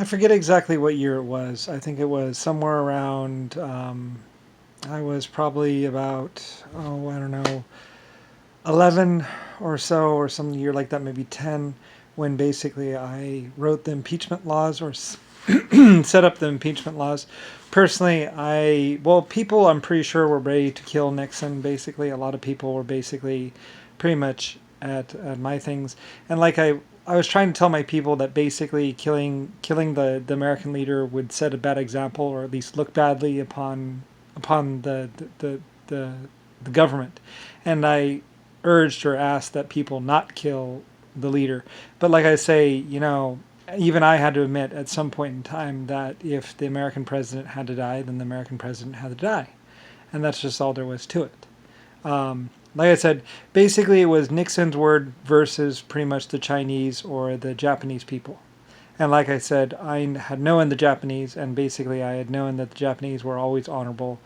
I forget exactly what year it was. I think it was somewhere around, I was probably about, oh, I don't know, 11 or so, or some year like that, maybe 10, when basically I wrote the impeachment laws or set up the impeachment laws. Personally, well, people I'm pretty sure were ready to kill Nixon, basically. A lot of people were basically pretty much at my things. And like I was trying to tell my people that basically killing the American leader would set a bad example, or at least look badly upon the, the government. And I urged or asked that people not kill the leader. But like I say, even I had to admit at some point in time that if the American president had to die, then the American president had to die. And that's just all there was to it. Like I said, basically it was Nixon's word versus pretty much the Chinese or the Japanese people. And like I said, I had known the Japanese, and basically I had known that the Japanese were always honorable.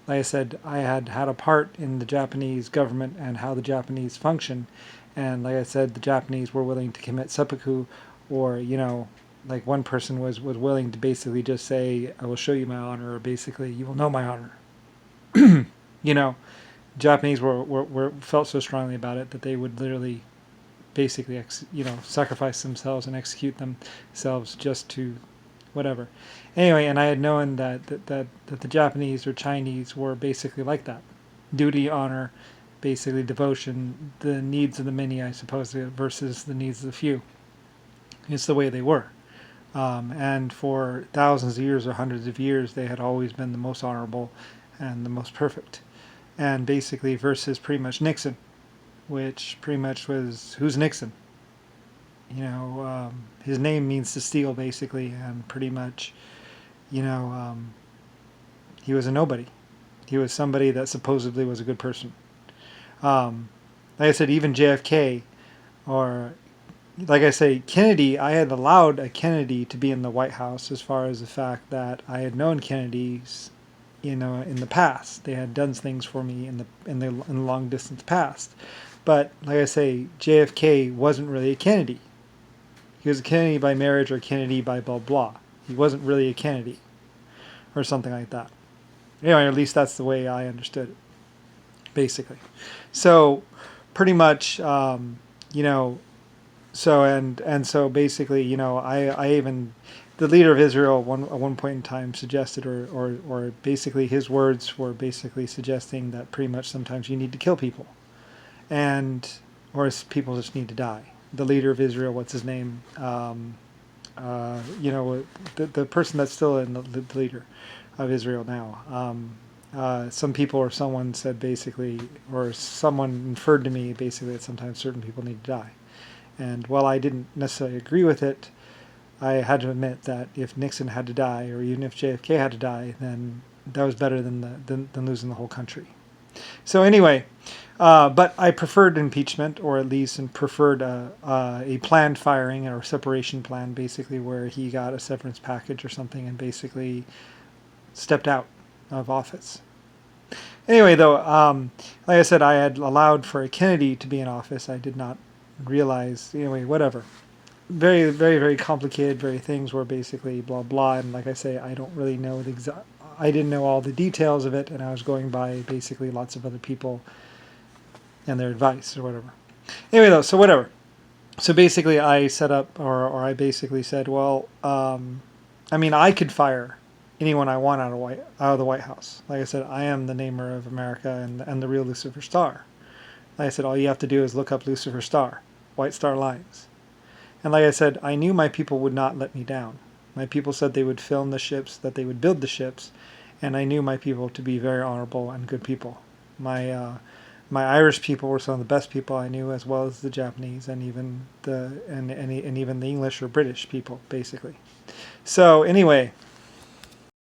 Like I said, I had had a part in the Japanese government and how the Japanese function. And like I said, the Japanese were willing to commit seppuku, or, like one person was willing to basically just say, I will show you my honor, or basically, you will know my honor. you know, Japanese were felt so strongly about it that they would literally basically sacrifice themselves and execute themselves just to whatever. Anyway, and I had known that the Japanese or Chinese were basically like that: duty, honor, basically devotion, the needs of the many, I suppose, versus the needs of the few. It's the way they were. And for thousands of years or hundreds of years, they had always been the most honorable and the most perfect. And basically, versus pretty much Nixon, which pretty much was, who's Nixon? His name means to steal, basically, and pretty much, you know, um, he was a nobody. He was somebody that supposedly was a good person. Um, like I said, even JFK, or like I say, Kennedy, I had allowed a Kennedy to be in the White House, as far as the fact that I had known Kennedys, in the past. They had done things for me in the long distance past. But like I say, JFK wasn't really a Kennedy. He was a Kennedy by marriage or Kennedy by blah blah. He wasn't really a Kennedy or something like that. Anyway, at least that's the way I understood it, basically. So pretty much, you know, so basically, I even, the leader of Israel at one point in time suggested, or basically his words were basically suggesting that pretty much sometimes you need to kill people, and or people just need to die. The leader of Israel, what's his name? The person that's still in the leader of Israel now. Some people or someone said basically, or someone inferred to me basically, that sometimes certain people need to die. And while I didn't necessarily agree with it, I had to admit that if Nixon had to die, or even if JFK had to die, then that was better than losing the whole country. So anyway, but I preferred impeachment, or at least preferred a planned firing or separation plan, basically, where he got a severance package or something and basically stepped out of office. Anyway, though, like I said, I had allowed for a Kennedy to be in office. I did not realize, anyway, whatever. Very, very, very complicated, very things were basically blah, blah. And like I say, I don't really know I didn't know all the details of it, and I was going by basically lots of other people and their advice or whatever. Anyway, though, so whatever. So basically, I set up, or I basically said, well, I could fire anyone I want out of the White House. Like I said, I am the namer of America and the real Lucifer Star. Like I said, all you have to do is look up Lucifer Star, White Star Lines. And like I said, I knew my people would not let me down. My people said they would film the ships, that they would build the ships, and I knew my people to be very honorable and good people. My Irish people were some of the best people I knew, as well as the Japanese and even the English or British people, basically. So anyway,